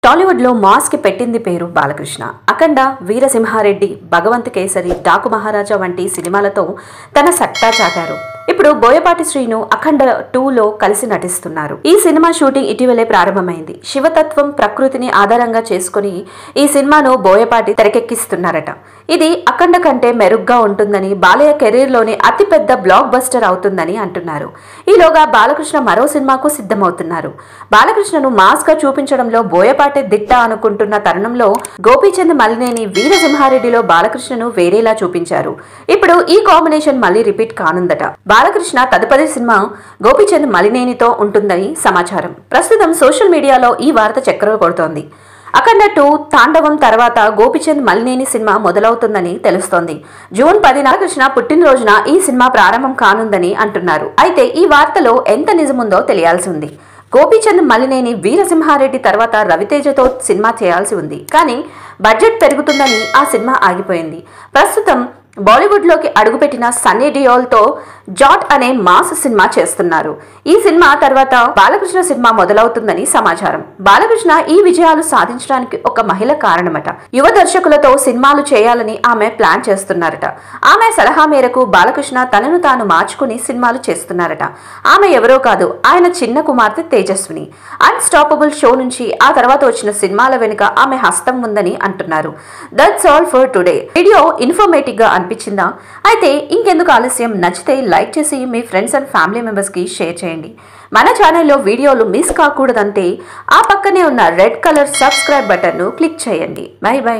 టాలీవుడ్ లో మాస్ కి పెట్టింది పేరు బాలకృష్ణ. అఖండ, వీరసింహారెడ్డి, భగవంత్ కేసరి, డాకు మహారాజా వంటి సినిమాలతో తన సత్తా చాటారు. ఇప్పుడు బోయపాటి శ్రీను అఖండ 2లో కలిసి నటిస్తున్నారు. ఈ సినిమా షూటింగ్ ఇటీవలే ప్రారంభమైంది. శివతత్వం, ప్రకృతిని ఆధారంగా చేసుకుని ఈ సినిమాను బోయపాటి తెరకెక్కిస్తున్నారట. ఇది అఖండ కంటే మెరుగ్గా ఉంటుందని, బాలయ్య కెరీర్ లోని అతిపెద్ద బ్లాక్ బస్టర్ అవుతుందని అంటున్నారు. ఈలోగా బాలకృష్ణ మరో సినిమాకు సిద్ధమవుతున్నారు. బాలకృష్ణను మాస్ గా చూపించడంలో బోయపాటి దిట్ట అనుకుంటున్న తరుణంలో గోపీచంద్ మలినేని వీరసింహారెడ్డిలో బాలకృష్ణను వేరేలా చూపించారు. ఇప్పుడు ఈ కాంబినేషన్ మళ్లీ రిపీట్ కానుందట. బాలకృష్ణ తదుపరి సినిమా గోపీచంద్ మలినేనితో ఉంటుందని సమాచారం. ప్రస్తుతం సోషల్ మీడియాలో ఈ వార్త చక్కర్లు కొడుతోంది. అఖండ 2 తాండవం తర్వాత గోపీచంద్ మలినేని సినిమా మొదలవుతుందని తెలుస్తోంది. జూన్ 10న బాలకృష్ణ పుట్టినరోజున ఈ సినిమా ప్రారంభం కానుందని అంటున్నారు. అయితే ఈ వార్తలో ఎంత నిజముందో తెలియాల్సి ఉంది. గోపీచంద్ మలినేని వీరసింహారెడ్డి తర్వాత రవితేజతో సినిమా చేయాల్సి ఉంది. కానీ బడ్జెట్ పెరుగుతుందని ఆ సినిమా ఆగిపోయింది. ప్రస్తుతం బాలీవుడ్ లోకి అడుగుపెట్టిన సన్నీ డియోల్ తో జాట్ అనే మాస్ సినిమా చేస్తున్నారు. ఈ సినిమా తర్వాత బాలకృష్ణ సినిమా మొదలవుతుందని సమాచారం. బాలకృష్ణ ఈ విజయాలు సాధించడానికి ఒక మహిళ కారణమట. యువ దర్శకులతో సినిమాలు చేయాలని ఆమె ప్లాన్ చేస్తున్నారట. ఆమె సలహా మేరకు బాలకృష్ణ తనను తాను మార్చుకుని సినిమాలు చేస్తున్నారట. ఆమె ఎవరో కాదు, ఆయన చిన్న కుమార్తె తేజస్విని. అన్స్టాపబుల్ షో నుంచి ఆ తర్వాత వచ్చిన సినిమాల వెనుక ఆమె హస్తం ఉందని అంటున్నారు. That's all for today. Video informative గా అనిపించిందా? అయితే ఇంకెందుకు ఆలస్యం, నచ్చితే లైక్ చేసి మీ ఫ్రెండ్స్ అండ్ ఫ్యామిలీ మెంబర్స్ కి షేర్ చేయండి. మన ఛానల్లో వీడియోలు మిస్ కాకూడదంటే ఆ పక్కనే ఉన్న రెడ్ కలర్ సబ్స్క్రైబ్ బటన్ ను క్లిక్ చేయండి. By by.